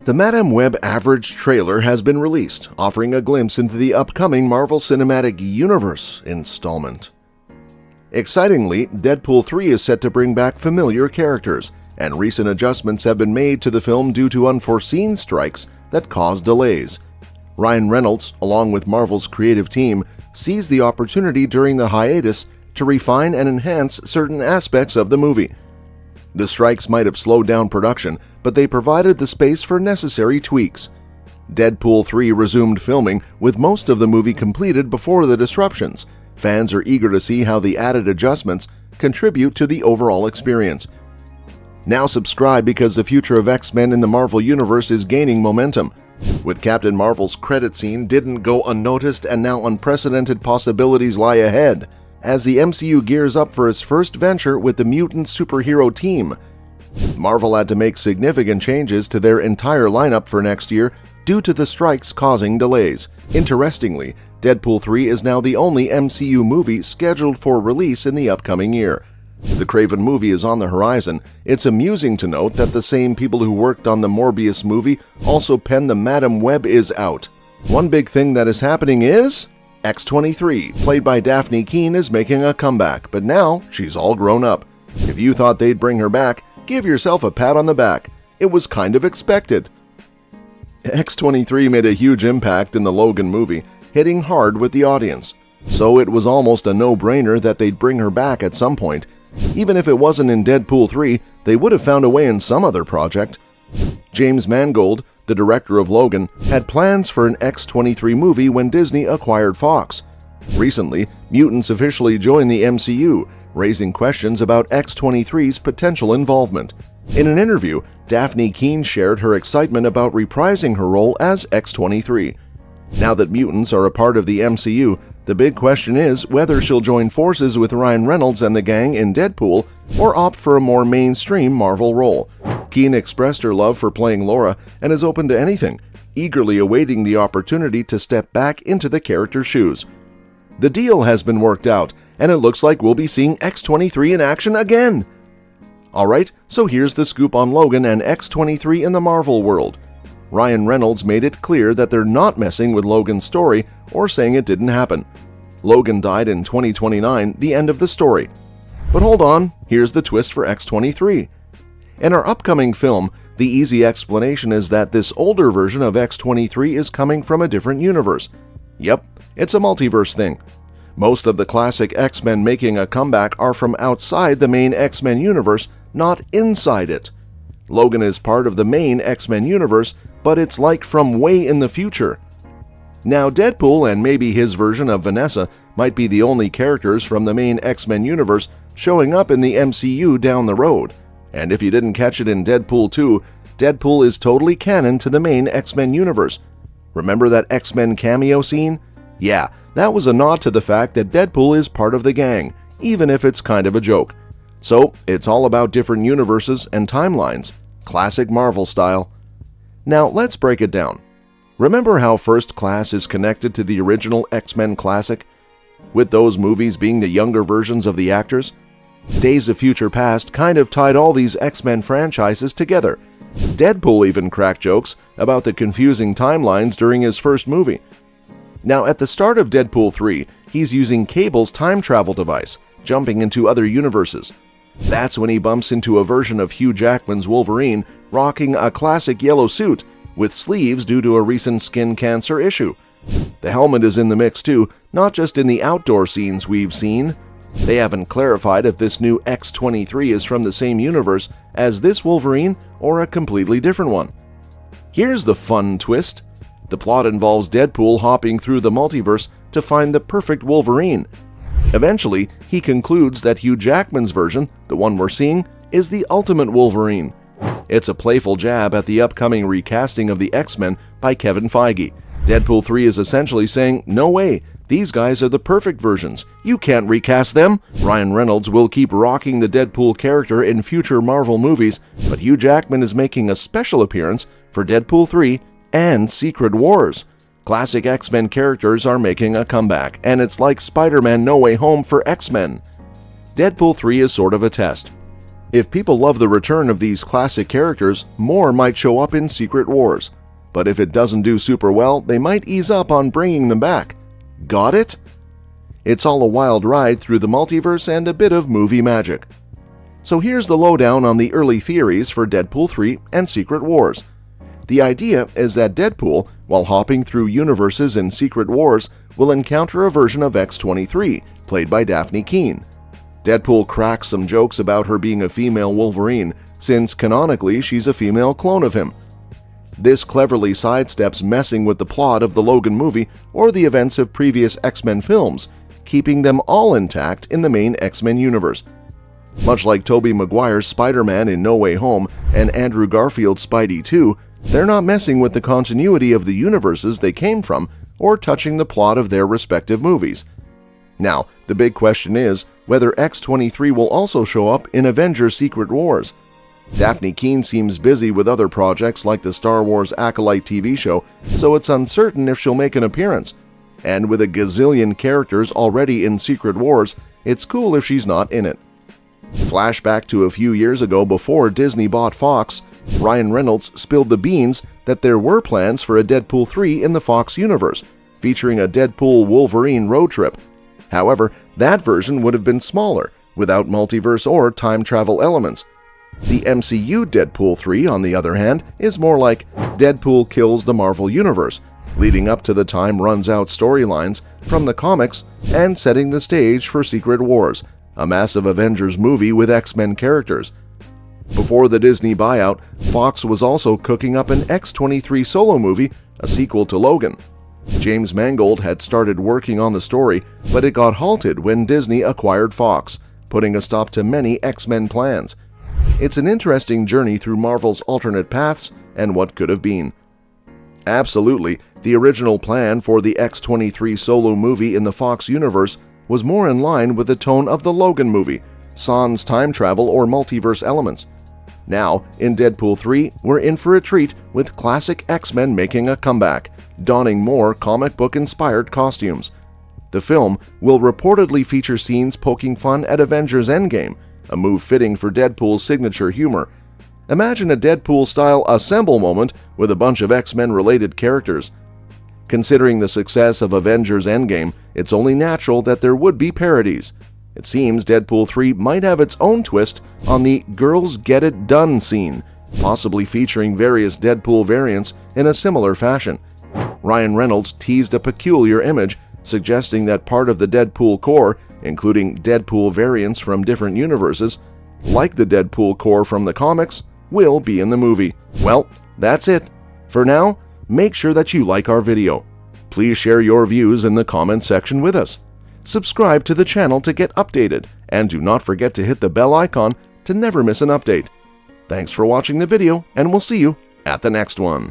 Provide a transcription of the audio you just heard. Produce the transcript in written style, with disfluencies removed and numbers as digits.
The Madame Web average trailer has been released, offering a glimpse into the upcoming Marvel Cinematic Universe installment. Excitingly, Deadpool 3 is set to bring back familiar characters, and recent adjustments have been made to the film due to unforeseen strikes that caused delays. Ryan Reynolds, along with Marvel's creative team, seized the opportunity during the hiatus to refine and enhance certain aspects of the movie. The strikes might have slowed down production, but they provided the space for necessary tweaks. Deadpool 3 resumed filming, with most of the movie completed before the disruptions. Fans are eager to see how the added adjustments contribute to the overall experience. Now subscribe because the future of X-Men in the Marvel Universe is gaining momentum. With Captain Marvel's credit scene didn't go unnoticed, and now unprecedented possibilities lie ahead as the MCU gears up for its first venture with the mutant superhero team. Marvel had to make significant changes to their entire lineup for next year due to the strikes causing delays. Interestingly, Deadpool 3 is now the only MCU movie scheduled for release in the upcoming year. The Kraven movie is on the horizon. It's amusing to note that the same people who worked on the Morbius movie also penned the Madame Web is out. One big thing that is happening is X-23, played by Dafne, is making a comeback, but now she's all grown up. If you thought they'd bring her back, give yourself a pat on the back. It was kind of expected. X-23 made a huge impact in the Logan movie, hitting hard with the audience. So it was almost a no-brainer that they'd bring her back at some point. Even if it wasn't in Deadpool 3, they would have found a way in some other project. James Mangold, the director of Logan, had plans for an X-23 movie when Disney acquired Fox. Recently, mutants officially joined the MCU, raising questions about X-23's potential involvement. In an interview, Dafne shared her excitement about reprising her role as X-23. Now that mutants are a part of the MCU, the big question is whether she'll join forces with Ryan Reynolds and the gang in Deadpool or opt for a more mainstream Marvel role. Keane expressed her love for playing Laura and is open to anything, eagerly awaiting the opportunity to step back into the character's shoes. The deal has been worked out, and it looks like we'll be seeing X-23 in action again! Alright, so here's the scoop on Logan and X-23 in the Marvel world. Ryan Reynolds made it clear that they're not messing with Logan's story or saying it didn't happen. Logan died in 2029, the end of the story. But hold on, here's the twist for X-23. In our upcoming film, the easy explanation is that this older version of X-23 is coming from a different universe. Yep, it's a multiverse thing. Most of the classic X-Men making a comeback are from outside the main X-Men universe, not inside it. Logan is part of the main X-Men universe, but it's like from way in the future. Now, Deadpool and maybe his version of Vanessa might be the only characters from the main X-Men universe showing up in the MCU down the road. And if you didn't catch it in Deadpool 2, Deadpool is totally canon to the main X-Men universe. Remember that X-Men cameo scene? Yeah, that was a nod to the fact that Deadpool is part of the gang, even if it's kind of a joke. So, it's all about different universes and timelines, classic Marvel style. Now, let's break it down. Remember how First Class is connected to the original X-Men classic, with those movies being the younger versions of the actors? Days of Future Past kind of tied all these X-Men franchises together. Deadpool even cracked jokes about the confusing timelines during his first movie. Now, at the start of Deadpool 3, he's using Cable's time travel device, jumping into other universes. That's when he bumps into a version of Hugh Jackman's Wolverine rocking a classic yellow suit with sleeves due to a recent skin cancer issue. The helmet is in the mix too, not just in the outdoor scenes we've seen. They haven't clarified if this new X-23 is from the same universe as this Wolverine or a completely different one. Here's the fun twist. The plot involves Deadpool hopping through the multiverse to find the perfect Wolverine. Eventually, he concludes that Hugh Jackman's version, the one we're seeing, is the ultimate Wolverine. It's a playful jab at the upcoming recasting of the X-Men by Kevin Feige. Deadpool 3 is essentially saying, no way, these guys are the perfect versions. You can't recast them. Ryan Reynolds will keep rocking the Deadpool character in future Marvel movies, but Hugh Jackman is making a special appearance for Deadpool 3 and Secret Wars. Classic X-Men characters are making a comeback, and it's like Spider-Man No Way Home for X-Men. Deadpool 3 is sort of a test. If people love the return of these classic characters, more might show up in Secret Wars. But if it doesn't do super well, they might ease up on bringing them back. Got it? It's all a wild ride through the multiverse and a bit of movie magic. So here's the lowdown on the early theories for Deadpool 3 and Secret Wars. The idea is that Deadpool, while hopping through universes in Secret Wars, will encounter a version of X-23, played by Dafne Keen. Deadpool cracks some jokes about her being a female Wolverine, since canonically she's a female clone of him. This cleverly sidesteps messing with the plot of the Logan movie or the events of previous X-Men films, keeping them all intact in the main X-Men universe. Much like Tobey Maguire's Spider-Man in No Way Home and Andrew Garfield's Spidey 2, they're not messing with the continuity of the universes they came from or touching the plot of their respective movies. Now, the big question is whether X-23 will also show up in Avengers Secret Wars. Dafne Keen seems busy with other projects like the Star Wars Acolyte TV show, so it's uncertain if she'll make an appearance. And with a gazillion characters already in Secret Wars, it's cool if she's not in it. Flashback to a few years ago before Disney bought Fox, Ryan Reynolds spilled the beans that there were plans for a Deadpool 3 in the Fox universe, featuring a Deadpool-Wolverine road trip. However, that version would have been smaller, without multiverse or time travel elements. The MCU Deadpool 3, on the other hand, is more like Deadpool kills the Marvel Universe, leading up to the Time Runs Out storylines from the comics and setting the stage for Secret Wars, a massive Avengers movie with X-Men characters. Before the Disney buyout, Fox was also cooking up an X-23 solo movie, a sequel to Logan. James Mangold had started working on the story, but it got halted when Disney acquired Fox, putting a stop to many X-Men plans. It's an interesting journey through Marvel's alternate paths and what could have been. Absolutely, the original plan for the X-23 solo movie in the Fox universe was more in line with the tone of the Logan movie, sans time travel or multiverse elements. Now, in Deadpool 3, we're in for a treat with classic X-Men making a comeback, donning more comic book-inspired costumes. The film will reportedly feature scenes poking fun at Avengers Endgame, a move fitting for Deadpool's signature humor. Imagine a Deadpool-style assemble moment with a bunch of X-Men-related characters. Considering the success of Avengers Endgame, it's only natural that there would be parodies. It seems Deadpool 3 might have its own twist on the Girls Get It Done scene, possibly featuring various Deadpool variants in a similar fashion. Ryan Reynolds teased a peculiar image, suggesting that part of the Deadpool core, including Deadpool variants from different universes, like the Deadpool core from the comics, will be in the movie. Well, that's it. For now, make sure that you like our video. Please share your views in the comment section with us. Subscribe to the channel to get updated, and do not forget to hit the bell icon to never miss an update. Thanks for watching the video, and we'll see you at the next one.